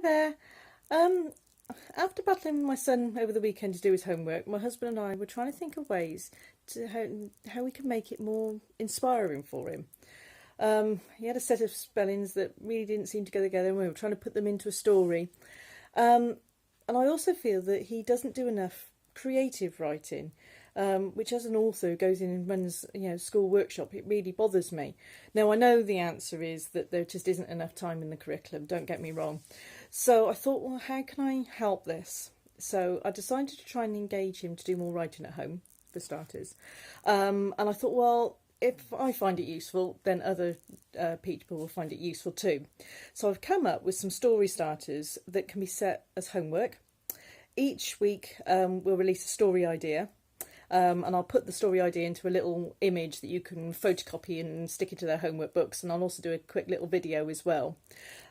there. Um, After battling with my son over the weekend to do his homework, my husband and I were trying to think of ways to how we can make it more inspiring for him. He had a set of spellings that really didn't seem to go together, and we were trying to put them into a story. Um, and I also feel that he doesn't do enough creative writing, which as an author who goes in and runs, school workshop, it really bothers me. Now I know the answer is that there just isn't enough time in the curriculum. Don't get me wrong. So I thought, well, how can I help this? So I decided to try and engage him to do more writing at home, for starters. And I thought, well, if I find it useful, then other people will find it useful too. So I've come up with some story starters that can be set as homework. Each week we'll release a story idea, and I'll put the story idea into a little image that you can photocopy and stick into their homework books, and I'll also do a quick little video as well.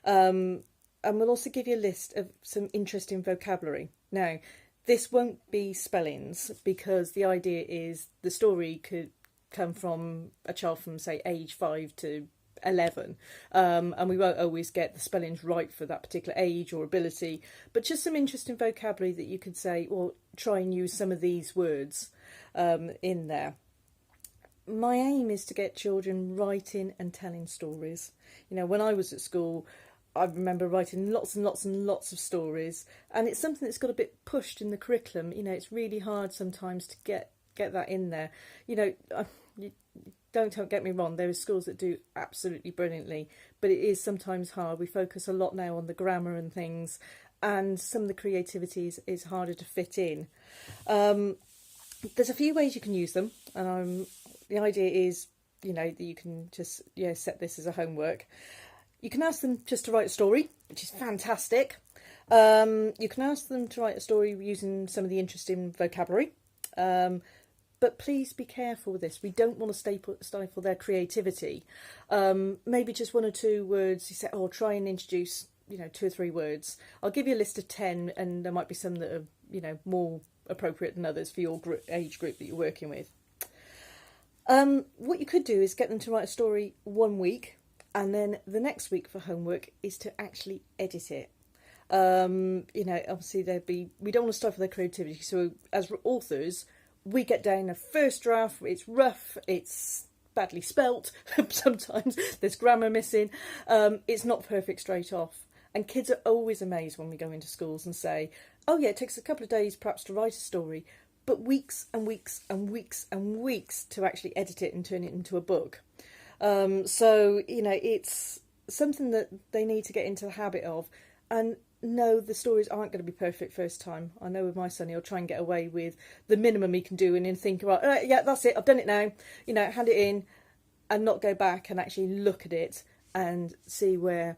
And we'll also give you a list of some interesting vocabulary. Now, this won't be spellings, because the idea is the story could come from a child from, say, age 5 to 11, and we won't always get the spellings right for that particular age or ability, but just some interesting vocabulary that you could say, well, try and use some of these words in there. My aim is to get children writing and telling stories. When I was at school, I remember writing lots and lots and lots of stories, and it's something that's got a bit pushed in the curriculum. It's really hard sometimes to get that in there. Don't get me wrong, there are schools that do absolutely brilliantly, but it is sometimes hard. We focus a lot now on the grammar and things, and some of the creativity is harder to fit in. There's a few ways you can use them, and the idea is, that you can just set this as a homework. You can ask them just to write a story, which is fantastic. You can ask them to write a story using some of the interesting vocabulary. But please be careful with this. We don't want to stifle their creativity. Maybe just one or two words. You say, try and introduce, 2 or 3 words. I'll give you a list of 10, and there might be some that are, more appropriate than others for your age group that you're working with. What you could do is get them to write a story one week, and then the next week for homework is to actually edit it. Obviously we don't want to stifle their creativity. So as authors, we get down a first draft. It's rough. It's badly spelt. Sometimes there's grammar missing. It's not perfect straight off. And kids are always amazed when we go into schools and say, oh yeah, it takes a couple of days perhaps to write a story, but weeks and weeks and weeks and weeks to actually edit it and turn it into a book. So it's something that they need to get into the habit of. And no, the stories aren't going to be perfect first time. I know with my son, he'll try and get away with the minimum he can do, and then think about, yeah, that's it, I've done it now, hand it in, and not go back and actually look at it and see where,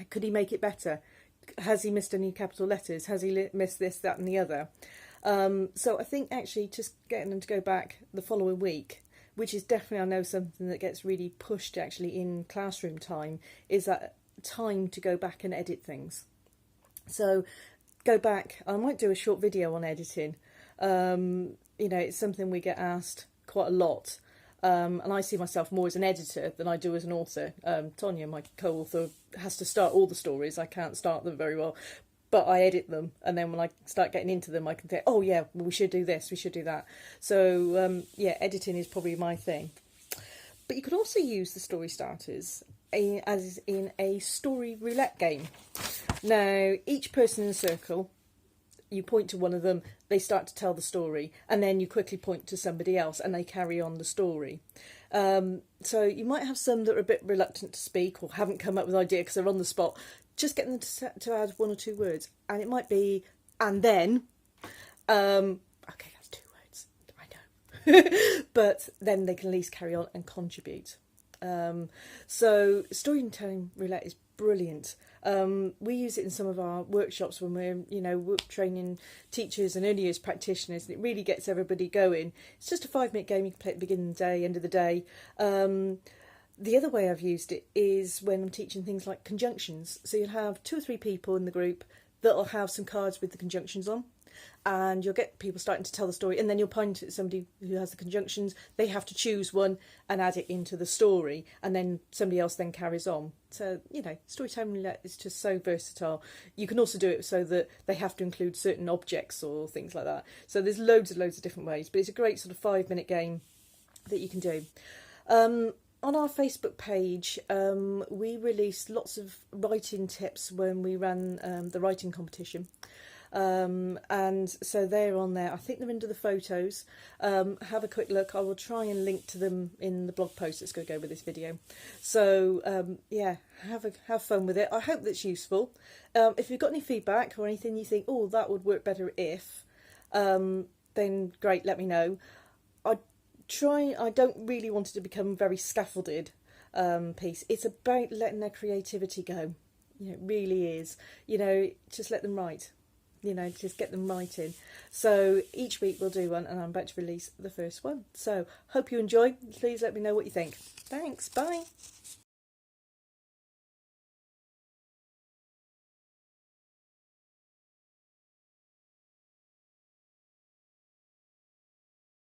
could he make it better? Has he missed any capital letters? Has he missed this, that and the other? So I think actually just getting them to go back the following week, which is definitely, I know, something that gets really pushed actually in classroom time, is that time to go back and edit things. So go back. I might do a short video on editing. It's something we get asked quite a lot. And I see myself more as an editor than I do as an author. Tonya, my co-author, has to start all the stories. I can't start them very well, but I edit them, and then when I start getting into them, I can say, oh yeah, well, we should do this, we should do that. So editing is probably my thing. But you could also use the story starters as in a story roulette game. Now, each person in a circle, you point to one of them, they start to tell the story, and then you quickly point to somebody else and they carry on the story. So you might have some that are a bit reluctant to speak or haven't come up with an idea because they're on the spot. Just get them to add 1 or 2 words, and it might be, and then, okay, that's 2 words, I know, but then they can at least carry on and contribute. So storytelling roulette is brilliant. We use it in some of our workshops when we're training teachers and early years practitioners, and it really gets everybody going. It's just a 5-minute game you can play at the beginning of the day, end of the day. The other way I've used it is when I'm teaching things like conjunctions. So you'll have 2 or 3 people in the group that'll have some cards with the conjunctions on. and you'll get people starting to tell the story, and then you'll point at somebody who has the conjunctions. They have to choose one and add it into the story, and then somebody else then carries on. So, you know, storytelling roulette is just so versatile. You can also do it so that they have to include certain objects or things like that. So there's loads of different ways, but it's a great sort of 5-minute game that you can do. On our Facebook page, we released lots of writing tips when we ran the writing competition. And so they're on there. I think they're under the photos. Have a quick look. I will try and link to them in the blog post that's going to go with this video. So yeah, have fun with it. I hope that's useful. If you've got any feedback or anything you think, oh, that would work better if, then great, let me know. I don't really want it to become very scaffolded piece. It's about letting their creativity go. You know, it really is. You know, just let them write. You know, just get them writing. So each week we'll do one, and I'm about to release the first one. So hope you enjoy. Please let me know what you think. Thanks. Bye.